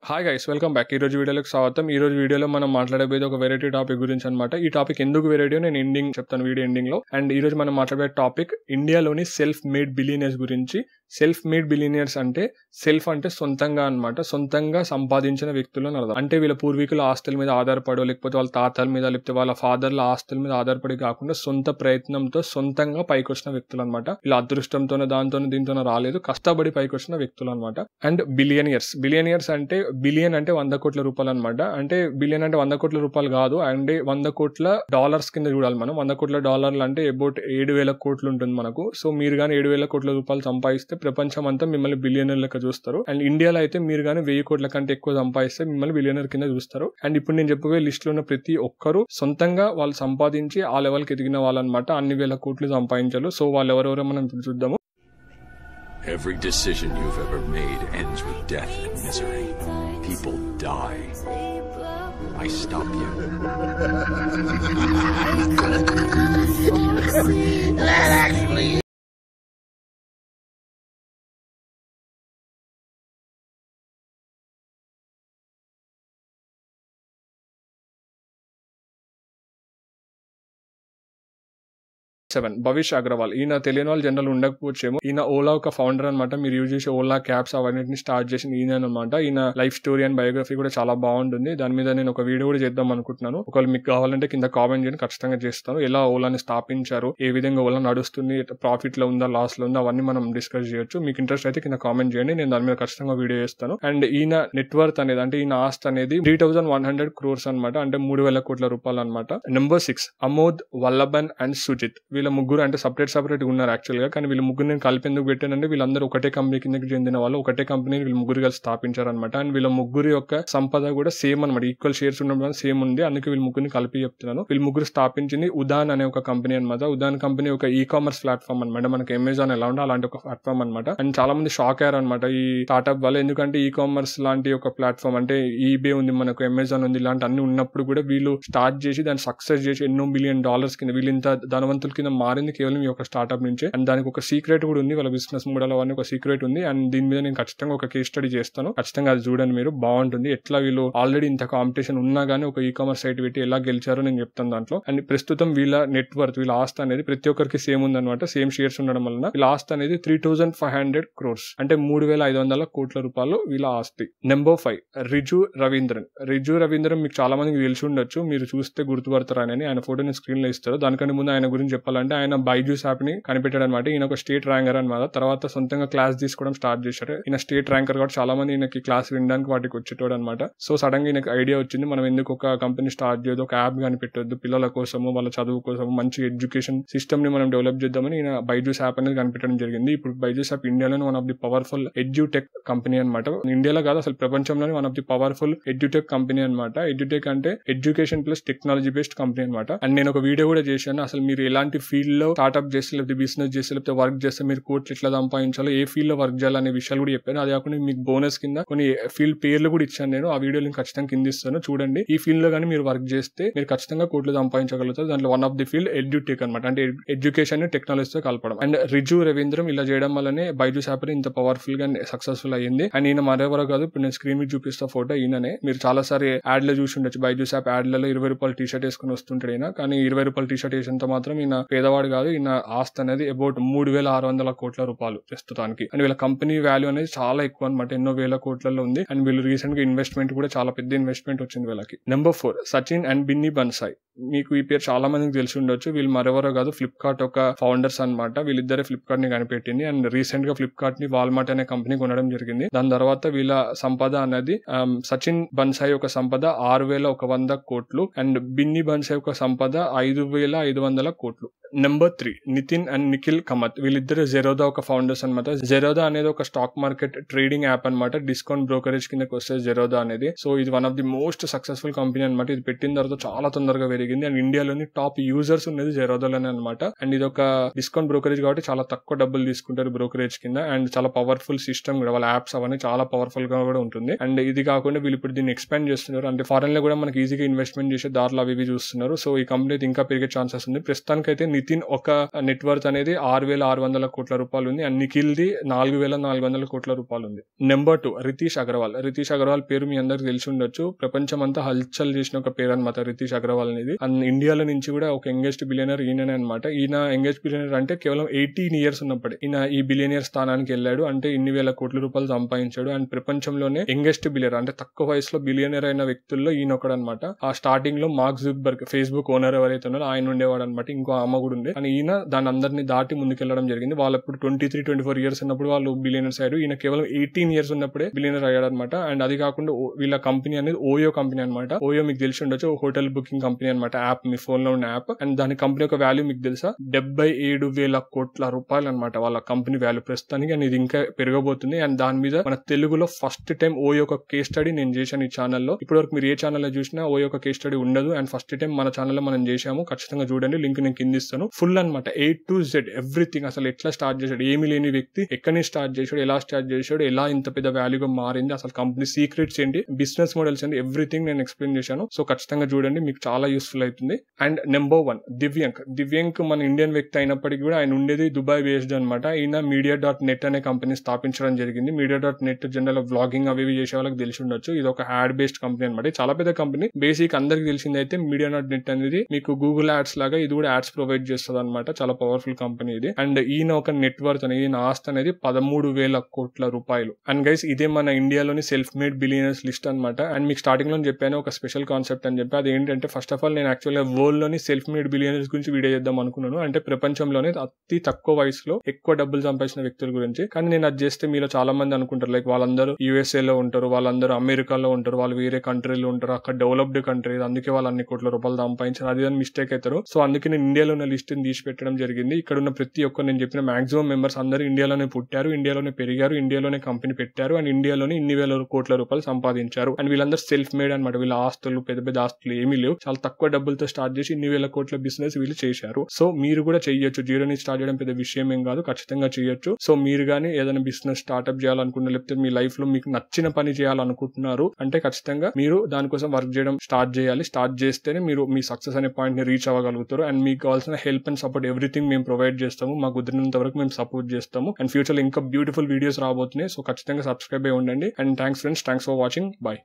Hi guys, welcome back. ఈ రోజు వీడియోలోకి స్వాగతం. ఈ రోజు వీడియోలో మనం మాట్లాడబోయేది ఒక వెరైటీ టాపిక్ గురించి అనమాట. ఈ టాపిక్ ఎందుకు వెరైటీ నేను ఎండింగ్ చెప్తాను, వీడియో ఎండింగ్ లో. అండ్ ఈ రోజు మనం మాట్లాడే టాపిక్ ఇండియాలోని సెల్ఫ్ మేడ్ బిలియనర్స్ గురించి. సెల్ఫ్ మేడ్ బిలియనర్స్ అంటే సెల్ఫ్ అంటే సొంతంగా అనమాట, సొంతంగా సంపాదించిన వ్యక్తులను అర్థం. అంటే వీళ్ళ పూర్వీకుల ఆస్తుల మీద ఆధారపడో, లేకపోతే వాళ్ళ తాతల మీద, లేకపోతే వాళ్ళ ఫాదర్ల ఆస్తుల మీద ఆధారపడి కాకుండా సొంత ప్రయత్నంతో సొంతంగా పైకి వచ్చిన వ్యక్తులు అనమాట. ఇలా అదృష్టంతోనో దాంతోనో దీంతోనో రాలేదు, కష్టపడి పైకి వచ్చిన వ్యక్తులు అనమాట. అండ్ బిలియనియర్స్ అంటే బిలియన్ అంటే 100 కోట్ల రూపాయలు అనమాట. అంటే బిలియన్ అంటే 100 కోట్ల రూపాయలు కాదు, అంటే 100 కోట్ల డాలర్స్ కింద చూడాలి మనం. 100 కోట్ల డాలర్లు అంటే అబౌట్ 7,000 కోట్లు ఉంటుంది మనకు. సో మీరు కానీ 7,000 కోట్ల రూపాయలు సంపాదిస్తే ప్రపంచం అంతా మిమ్మల్ని బిలియనర్ లెక్క చూస్తారు. అండ్ ఇండియాలో అయితే మీరు కానీ 1000 కోట్ల కంటే ఎక్కువ సంపాదిస్తే మిమ్మల్ని బిలియనర్ కింద చూస్తారు. అండ్ ఇప్పుడు నేను చెప్పబోయే లిస్ట్ లో ఉన్న ప్రతి ఒక్కరు సొంతంగా వాళ్ళు సంపాదించి ఆ లెవెల్కి ఎదిగిన వాళ్ళనమాట. అన్ని వేల కోట్లు సంపాదించారు. సో వాళ్ళు ఎవరెవరో మనం ఇప్పుడు చూద్దాము. Every decision you've ever made ends with death and misery. People die. I stop you. That actually 7 Bhavish Agarwal. ఈయన తెలియని వాళ్ళు జనరల్ ఉండకపోవచ్చేమో. ఈయన ఓలా ఒక ఫౌండర్ అనమాట. మీరు యూజ్ చేసే ఓలా క్యాబ్స్ అవన్నిటిని స్టార్ట్ చేసిన ఈయన అనమాట. ఈయన లైఫ్ స్టోరీ అండ్ బయోగ్రఫీ కూడా చాలా బాగుంటుంది. దాని మీద నేను ఒక వీడియో కూడా చేద్దాం అనుకుంటున్నాను. ఒకవేళ మీకు కావాలంటే కింద కామెంట్ చేయండి, ఖచ్చితంగా చేస్తాను. ఎలా ఓలాని స్థాపించారు, ఏ విధంగా ఓలా నడుస్తుంది, ప్రాఫిట్ లో ఉందా లాస్ లో ఉందా, అవన్నీ మనం డిస్కస్ చేయొచ్చు. మీకు ఇంట్రెస్ట్ అయితే కింద కామెంట్ చేయండి, నేను దాని మీద ఖచ్చితంగా వీడియో చేస్తాను. అండ్ ఈయన నెట్వర్త్ అనేది, అంటే ఈయన ఆస్తి అనేది 3,100 crores అనమాట. అంటే 3,000 కోట్ల రూపాయలు అనమాట. Number 6 Amod, Vallabhan and Sujith. వీళ్ళ ముగ్గురు అంటే సపరేట్ ఉన్నారు యాక్చువల్ గా. కానీ వీళ్ళ ముగ్గురు నేను కలిపి ఎందుకు పెట్టానంటే వీళ్ళందరూ ఒకటే కంపెనీ కిందకి చెందిన వాళ్ళు, ఒకటే కంపెనీని వీళ్ళు ముగ్గురు కలిసి స్థాపించారు అనమాట. అండ్ వీళ్ళ ముగ్గురు యొక్క సంపద కూడా సేమ్ అనమాట, ఈక్వల్ షేర్స్ ఉండడం సేమ్ ఉంది. అందుకే వీళ్ళ ముగ్గురిని కలిపి చెప్తున్నాను. వీళ్ళు ముగ్గురు స్థాపించింది ఉదాన్ అనే ఒక కంపెనీ అనమాట. ఉదాన్ కంపెనీ ఒక ఈ కామర్స్ ప్లాట్ఫామ్ అనమాట. మనకి అమెజాన్ ఎలా ఉందో అలాంటి ఒక ప్లాట్ఫామ్ అనమాట. అండ్ చాలా మంది షాక్ అయ్యారు అనమాట ఈ స్టార్ట్అప్ వల్ల. ఎందుకంటే ఈ కామర్స్ లాంటి ఒక ప్లాట్ఫామ్, అంటే ఈబే ఉంది మనకు, అమెజాన్ ఉంది, ఇలాంటి అన్ని ఉన్నప్పుడు కూడా వీళ్ళు స్టార్ట్ చేసి దాన్ని సక్సెస్ చేసి ఎన్నో $1 billion కింద వీళ్ళు ఇంత ధనవంతుల కింద మారింది కేవలం ఈ ఒక స్టార్ట్అప్ నుంచే. అండ్ దానికి ఒక సీక్రెట్ కూడా ఉంది, వాళ్ళ బిజినెస్ మోడల్ అవన్నీ ఒక సీక్రెట్ ఉంది. అండ్ దీని మీద నేను ఖచ్చితంగా ఒక కేస్ స్టడీ చేస్తాను, ఖచ్చితంగా అది చూడండి మీరు, బాగుంటుంది. ఎట్లా వీళ్ళు ఆల్రెడీ ఇంత కాంపిటీషన్ ఉన్నా గానీ ఒక ఈ కామర్స్ సైట్ పెట్టి ఎలా గెలిచారో నేను చెప్తాను దాంట్లో. అండ్ ప్రస్తుతం వీళ్ళ నెట్వర్త్, వీళ్ళ ఆస్తి అనేది ప్రతి ఒక్కరికి సేమ్ ఉంది అనమాట. సేమ్ షేర్స్ ఉండడం వలన వీళ్ళ ఆస్తి అనేది 3,500 crores, అంటే 3,500 కోట్ల రూపాయలు వీళ్ళ ఆస్తి. నెంబర్ 5 రిజు రవీంద్రన్ మీకు చాలా మందికి తెలిసి ఉండొచ్చు, మీరు చూస్తే గుర్తుపడతారని. ఆయన ఫోటో నేను స్క్రీన్ లో ఇస్తారు. దానికంటే ముందు ఆయన గురించి చెప్పాలంటే ఆయన బైజూస్ యాప్ ని కనిపెట్టాడు అనమాట. ఈయన ఒక స్టేట్ ర్యాంకర్ అనమాట. తర్వాత సొంతంగా క్లాస్ తీసుకోవడం స్టార్ట్ చేశారు. ఈయన స్టేట్ ర్యాంకర్ కాబట్టి చాలా మంది ఈయనకి క్లాస్ వినడానికి వాటికి వచ్చేటోడు అనమాట. సో సడన్ గా ఈయనకి ఐడియా వచ్చింది, మనం ఎందుకు ఒక కంపెనీ స్టార్ట్ చేయదు, ఒక యాప్ కనిపెట్టొద్దు, పిల్లల కోసము వాళ్ళ చదువు కోసం మంచి ఎడ్యుకేషన్ సిస్టమ్ ని మనం డెవలప్ చేద్దామని ఈయన బైజూస్ యాప్ అనేది కనిపెట్టడం జరిగింది. ఇప్పుడు బైజూస్ యాప్ ఇండియాలోనే one of the powerful edutech company అనమాట. ఇండియాలో కాదు అసలు ప్రపంచంలోనే one of the powerful edutech company అనమాట. ఎడ్యుటెక్ అంటే education plus technology based company అనమాట. అండ్ నేను ఒక వీడియో కూడా చేశాను, అసలు మీరు ఎలాంటి ఫీల్డ్ లో స్టార్ట్అప్ చేస్తే, లేకపోతే బిజినెస్ చేస్తే, లేకపోతే వర్క్ చేస్తే మీరు కోట్లు ఎట్లా సంపాదించాలో, ఏ ఫీల్డ్ లో వర్క్ చేయాలనే విషయాలు కూడా చెప్పాను. అది కాకుండా మీకు బోనస్ కింద కొన్ని ఫీల్డ్ పేర్లు కూడా ఇచ్చాను నేను. ఆ వీడియో లింక్ ఖచ్చితంగా కింద ఇస్తాను, చూడండి. ఈ ఫీల్డ్ లో కానీ మీరు వర్క్ చేస్తే మీరు ఖచ్చితంగా కోట్లు సంపాదించగలుగుతారు. దాంట్లో one of the field edutech అనమాట, అంటే ఎడ్యుకేషన్ టెక్నాలజీతో కలపడం. అండ్ రిజు రవీంద్రం ఇలా చేయడం వల్లనే బైజూస్ యాప్ ఇంత పవర్ఫుల్ గా సక్సెస్ఫుల్ అయ్యింది. అండ్ ఈయన మరెవరో కాదు, ఇప్పుడు నేను స్క్రీన్ మీద చూపిస్తా ఫోటో ఈయననే. మీరు చాలా సారి యాడ్ లో చూసి ఉండొచ్చు, బైజూస్ యాప్ యాడ్ లలో 20 రూపాయలు టీషర్ట్ వేసుకుని వస్తుంటాడు ఈయన. కానీ 20 రూపాయలు టీషర్ట్ వేసినంత మాత్రం ఈయన పేదవాడు కాదు. ఈయన ఆస్తి అనేది అబౌట్ 3,600 కోట్ల రూపాయలు ప్రస్తుతానికి. అండ్ వీళ్ళ కంపెనీ వాల్యూ అనేది చాలా ఎక్కువ అనమాట, ఎన్నో వేల కోట్లలో ఉంది. అండ్ వీళ్ళు రీసెంట్ గా ఇన్వెస్ట్మెంట్ కూడా చాలా పెద్ద ఇన్వెస్ట్మెంట్ వచ్చింది వీళ్ళకి. Number 4 Sachin and Binny Bansal. మీకు ఈ పేరు చాలా మందికి తెలిసి ఉండొచ్చు. వీళ్ళు మరెవరో కాదు, ఫ్లిప్కార్ట్ ఒక ఫౌండర్స్ అనమాట. వీళ్ళిద్దరే ఫ్లిప్కార్ట్ ని కనిపెట్టింది. అండ్ రీసెంట్ గా ఫ్లిప్కార్ట్ ని వాల్మార్ట్ అనే కంపెనీ కొనడం జరిగింది. దాని తర్వాత వీళ్ళ సంపద అనేది సచిన్ బన్సాయ్ ఒక సంపద 6,100 కోట్లు అండ్ బిన్నీ బన్సాయ్ ఒక సంపద 5,500 కోట్లు. Number 3 Nithin and Nikhil Kamath. వీళ్ళిద్దరు జెరోదా ఒక ఫౌండర్స్ అనమాట. జెరోదా అనేది ఒక స్టాక్ మార్కెట్ ట్రేడింగ్ యాప్ అనమాట. డిస్కౌంట్ బ్రోకరేజ్ కిందకి వస్తుంది జెరోదా అనేది. సో ఇది one of the most successful company అనమాట. ఇది పెట్టిన తర్వాత చాలా తొందరగా పెరిగింది. అండ్ ఇండియాలోని టాప్ యూజర్స్ ఉన్నది జెరోదాలోనే అనమాట. అండ్ ఇది ఒక డిస్కౌంట్ బ్రోకరేజ్ కాబట్టి చాలా తక్కువ డబ్బులు తీసుకుంటారు బ్రోకరేజ్ కింద. అండ్ చాలా పవర్ఫుల్ సిస్టమ్ కూడా, వాళ్ళ యాప్స్ అవన్నీ చాలా పవర్ఫుల్ గా కూడా ఉంటుంది. అండ్ ఇది కాకుండా వీళ్ళు ఇప్పుడు దీన్ని ఎక్స్పాండ్ చేస్తున్నారు. అంటే ఫారెన్ లో కూడా మనకి ఈజీగా ఇన్వెస్ట్మెంట్ చేసే దారులు అవి చూస్తున్నారు. సో ఈ కంపెనీ ఇంకా పెరిగే ఛాన్సెస్ ఉంది. ప్రస్తుతానికి అయితే నితిన్ ఒక నెట్వర్త్ అనేది 6,600 కోట్ల రూపాయలు ఉంది అండ్ నిఖిల్ది 4,400 కోట్ల రూపాయలు ఉంది. నెంబర్ 2 రితీష్ అగర్వాల్. రితీష్ అగర్వాల్ పేరు మీ అందరికి తెలిసి ఉండొచ్చు. ప్రపంచం అంతా హల్చల్ చేసిన ఒక పేరు అనమాట రితీష్ అగర్వాల్ అనేది. అండ్ ఇండియాలో నుంచి కూడా ఒక యంగెస్ట్ బిలియనర్ ఈయననే అనమాట. ఈయన యంగెస్ట్ బిలియనర్ అంటే కేవలం 18 years ఉన్నప్పుడే ఈయన ఈ బిలియనర్ స్థానానికి వెళ్ళాడు. అంటే ఇన్ని వేల కోట్ల రూపాయలు సంపాదించాడు. అండ్ ప్రపంచంలోనే యంగెస్ట్ బిలియనర్ అంటే తక్కువ వయసులో బిలియనర్ అయిన వ్యక్తుల్లో ఈయన ఒకడు అనమాట. ఆ స్టార్టింగ్ లో మార్క్ జుక్బర్గ్ ఫేస్బుక్ ఓనర్ ఎవరైతే ఉన్నారో ఆయన ఉండేవాడు అనమాట. ఇంకో అమ్మ కూడా ఉండే. అని ఈయన దాని అందరినీ దాటి ముందుకెళ్లడం జరిగింది. వాళ్ళప్పుడు 23-24 years ఉన్నప్పుడు వాళ్ళు బిలియనర్స్ అయ్యారు. ఈయన కేవలం 18 years ఉన్నప్పుడే బిలియనర్ అయ్యాడు అనమాట. అండ్ అది కాకుండా వీళ్ళ కంపెనీ అనేది ఓయో కంపెనీ అనమాట. ఓయో మీకు తెలిసి ఉండొచ్చు, హోటల్ బుకింగ్ కంపెనీ అనమాట. యాప్ మీ ఫోన్ లో ఉన్న యాప్. అండ్ దాని కంపెనీ యొక్క వాల్యూ మీకు తెలుసా 77,000 కోట్ల రూపాయలు అనమాట వాళ్ళ కంపెనీ వాల్యూ ప్రస్తుతానికి. అండ్ ఇది ఇంకా పెరగబోతుంది. అండ్ దాని మీద మన తెలుగులో ఫస్ట్ టైం ఓయో ఒక కేస్ స్టడీ నేను చేశాను ఈ ఛానల్లో. ఇప్పటి వరకు మీరు ఏ ఛానల్లో చూసినా ఓయో ఒక కేస్ స్టడీ ఉండదు. అండ్ ఫస్ట్ టైం మన ఛానల్లో మనం చేశాము. ఖచ్చితంగా చూడండి, లింక్ నేను కింద ఇస్తాను. ఫుల్ అనమాట, A to Z ఎవ్రీథింగ్. అసలు ఎట్లా స్టార్ట్ చేశాడు, ఏమి లేని వ్యక్తి ఎక్కడి నుంచి స్టార్ట్ చేశాడు, ఎలా స్టార్ట్ చేశాడు, ఎలా ఇంత పెద్ద వాల్యూగా మారింది, అసలు కంపెనీ సీక్రెట్స్ ఏంటి, బిజినెస్ మోడల్స్ ఏంటి, ఎవ్రీథింగ్ నేను ఎక్స్ప్లెయిన్ చేశాను. సో ఖచ్చితంగా చూడండి, మీకు చాలా యూస్ఫుల్ అవుతుంది. అండ్ నెంబర్ 1 దివ్యాంక్ మన ఇండియన్ వ్యక్తి అయినప్పటికీ కూడా ఆయన ఉండేది దుబాయ్ బేస్డ్ అనమాట. ఈయన media.net అనే కంపెనీ స్థాపించడం జరిగింది. media.net జనరల్ వ్లాగింగ్ అవి చేసే వాళ్ళకి తెలిసి ఉండొచ్చు. ఇది ఒక యాడ్ బేస్డ్ కంపెనీ అనమాట. చాలా పెద్ద కంపెనీ. బేసిక్ అందరికి తెలిసింది అయితే media.net అనేది మీకు గూగుల్ యాడ్స్ లాగా ఇది కూడా యాడ్స్ ప్రొవైడ్ చేస్తుంది అనమాట. చాలా పవర్ఫుల్ కంపెనీ ఇది. అండ్ ఈయన ఒక నెట్వర్త్ అనేది, ఈయన ఆస్తి అనేది 13,000 కోట్ల రూపాయలు. అండ్ గైస్ ఇదే మన ఇండియాలోని సెల్ఫ్ మేడ్ బిలియనర్స్ లిస్ట్ అనమాట. అండ్ మీకు స్టార్టింగ్ లో చెప్పాను ఒక స్పెషల్ కాన్సెప్ట్ అని చెప్పి. అది ఏంటంటే ఫస్ట్ ఆఫ్ ఆల్ నేను యాక్చువల్గా వరల్డ్ లోని సెల్ఫ్ మేడ్ బిలియనర్స్ గురించి వీడియో చేద్దాం అనుకున్నాను. అంటే ప్రపంచంలోనే అతి తక్కువ వయసులో ఎక్కువ డబ్బులు సంపాదించిన వ్యక్తుల గురించి. కానీ నేను అది చేస్తే మీలో చాలా మంది అనుకుంటారు లైక్ వాళ్ళందరూ USA లో ఉంటారు, వాళ్ళందరూ అమెరికాలో ఉంటారు, వాళ్ళు వేరే కంట్రీలో ఉంటారు, అక్కడ డెవలప్డ్ కంట్రీ, అందుకే వాళ్ళు అన్ని కోట్ల రూపాయలు సంపాదించారు, అది అని మిస్టేక్ అవుతారు. సో అందుకే నేను ఇండియాలో ఉన్న లిస్ట్ ని తీసి పెట్టడం జరిగింది. ఇక్కడ ఉన్న ప్రతి ఒక్క నేను చెప్పిన మాక్సిమం మెంబర్స్ అందరూ ఇండియాలోనే పుట్టారు, ఇండియాలోనే పెరిగారు, ఇండియాలోనే కంపెనీ పెట్టారు అండ్ ఇండియాలోనే ఇన్ని వేల కోట్ల రూపాయలు సంపాదించారు. అండ్ వీళ్ళందరూ సెల్ఫ్ మేడ్ అనమాట. వీళ్ళ ఆస్తులు పెద్ద పెద్ద ఆస్తులు ఏమీ లేవు. చాలా తక్కువ డబ్బులతో స్టార్ట్ చేసి ఇన్ని వేల కోట్ల బిజినెస్ వీళ్ళు చేశారు. సో మీరు కూడా చేయొచ్చు. జీరో నుంచి స్టార్ట్ చేయడం పెద్ద విషయం ఏం కాదు, ఖచ్చితంగా చేయొచ్చు. సో మీరు కానీ ఏదైనా బిజినెస్ స్టార్ట్అప్ చేయాలనుకున్నా, లేకపోతే మీ లైఫ్ లో మీకు నచ్చిన పని చేయాలనుకుంటున్నారు అంటే ఖచ్చితంగా మీరు దానికోసం వర్క్ చేయడం స్టార్ట్ చేయాలి. స్టార్ట్ చేస్తేనే మీరు మీ సక్సెస్ అనే పాయింట్ ని రీచ్ అవ్వగలుగుతారు. అండ్ మీకు కావాల్సిన హెల్ప్ అండ్ సపోర్ట్ ఎవ్రీథింగ్ మేము ప్రొవైడ్ చేస్తాము. మాకు కుదిరినంత వరకు మేము సపోర్ట్ చేస్తాము. అండ్ ఫ్యూచర్ లో ఇంకా బ్యూటిఫుల్ వీడియోస్ రాబోతున్నాయి. సో ఖచ్చితంగా సబ్స్క్రైబ్ అయి ఉండండి. And thanks friends, thanks for watching. By.